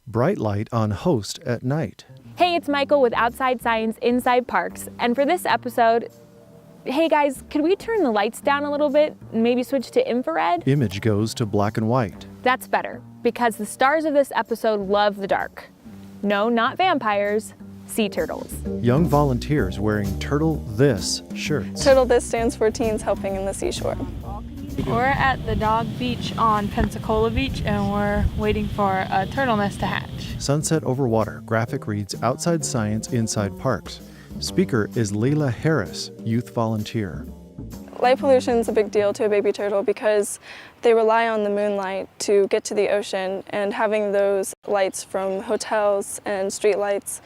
Bright light on host at night. Hey, it's Michael with Outside Science Inside Parks, and for this episode, hey guys, could we turn the lights down a little bit and maybe switch to infrared? Image goes to black and white. That's better, because the stars of this episode love the dark. No, not vampires, sea turtles. Young volunteers wearing Turtle This shirts. Turtle This stands for Teens Helping in the Seashore. We're at the dog beach on Pensacola Beach, and we're waiting for a turtle nest to hatch. Sunset over water. Graphic reads Outside Science Inside Parks. Speaker is Layla Harris, youth volunteer. Light pollution is a big deal to a baby turtle because they rely on the moonlight to get to the ocean, and having those lights from hotels and street lights,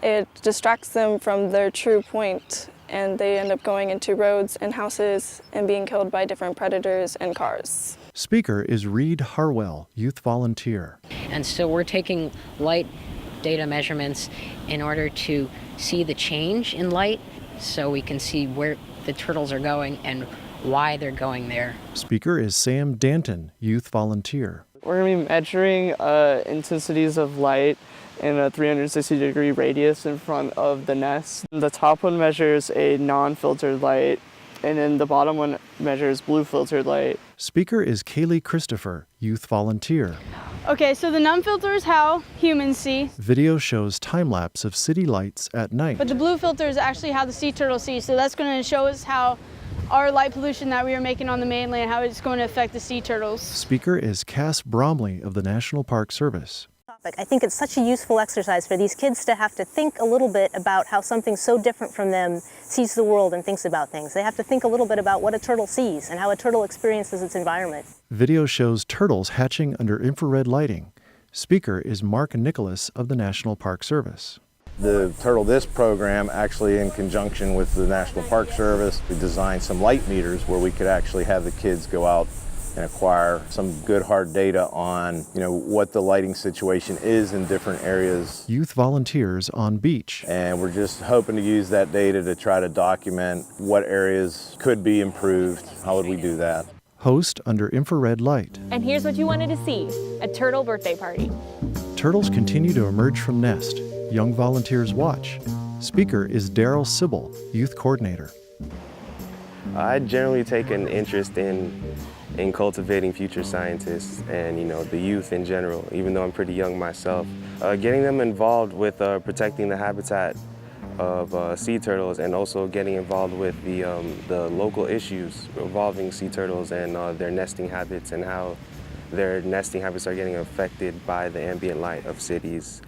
it distracts them from their true point, and they end up going into roads and houses and being killed by different predators and cars. Speaker is Reed Harwell, youth volunteer. And so we're taking light data measurements in order to see the change in light so we can see where the turtles are going and why they're going there. Speaker is Sam Danton, youth volunteer. We're going to be measuring intensities of light in a 360-degree radius in front of the nest. The top one measures a non-filtered light, and then the bottom one measures blue filtered light. Speaker is Kaylee Christopher, youth volunteer. Okay, so the non-filter is how humans see. Video shows time-lapse of city lights at night. But the blue filter is actually how the sea turtle sees. So that's going to show us how our light pollution that we are making on the mainland, how it's going to affect the sea turtles. Speaker is Cass Bromley of the National Park Service. I think it's such a useful exercise for these kids to have to think a little bit about how something so different from them sees the world and thinks about things. They have to think a little bit about what a turtle sees and how a turtle experiences its environment. Video shows turtles hatching under infrared lighting. Speaker is Mark Nicholas of the National Park Service. The Turtle This program, actually in conjunction with the National Park Service, we designed some light meters where we could actually have the kids go out and acquire some good hard data on, what the lighting situation is in different areas. Youth volunteers on beach. And we're just hoping to use that data to try to document what areas could be improved. How would we do that? Host under infrared light. And here's what you wanted to see, a turtle birthday party. Turtles continue to emerge from nest. Young volunteers watch. Speaker is Daryl Sybil, youth coordinator. I generally take an interest in cultivating future scientists and the youth in general, even though I'm pretty young myself. Getting them involved with protecting the habitat of sea turtles, and also getting involved with the local issues involving sea turtles and their nesting habits, and how their nesting habits are getting affected by the ambient light of cities.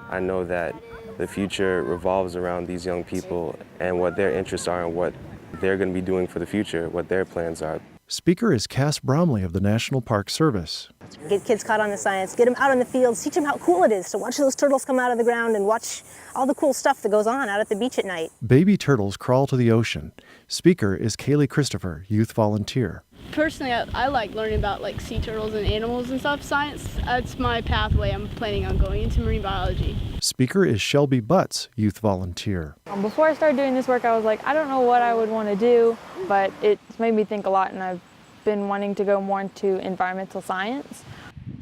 I know that the future revolves around these young people and what their interests are and what they're going to be doing for the future, what their plans are. Speaker is Cass Bromley of the National Park Service. Get kids caught on the science, get them out in the fields, teach them how cool it is to watch those turtles come out of the ground and watch all the cool stuff that goes on out at the beach at night. Baby turtles crawl to the ocean. Speaker is Kaylee Christopher, youth volunteer. Personally, I like learning about sea turtles and animals and stuff. Science, that's my pathway. I'm planning on going into marine biology. Speaker is Shelby Butts, youth volunteer. Before I started doing this work, I was like, I don't know what I would want to do, but it's made me think a lot, and I've been wanting to go more into environmental science.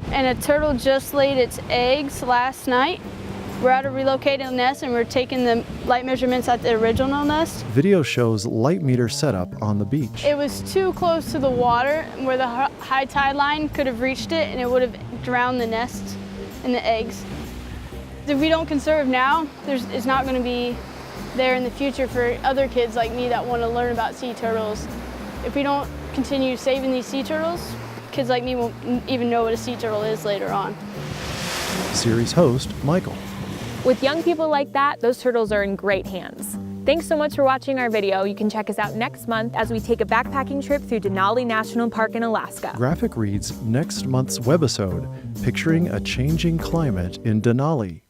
And a turtle just laid its eggs last night. We're at a relocated nest, and we're taking the light measurements at the original nest. Video shows light meter setup on the beach. It was too close to the water where the high tide line could have reached it, and it would have drowned the nest and the eggs. If we don't conserve now, it's not going to be there in the future for other kids like me that want to learn about sea turtles. If we don't continue saving these sea turtles, kids like me won't even know what a sea turtle is later on. Series host, Michael. With young people like that, those turtles are in great hands. Thanks so much for watching our video. You can check us out next month as we take a backpacking trip through Denali National Park in Alaska. Graphic reads next month's webisode, Picturing a Changing Climate in Denali.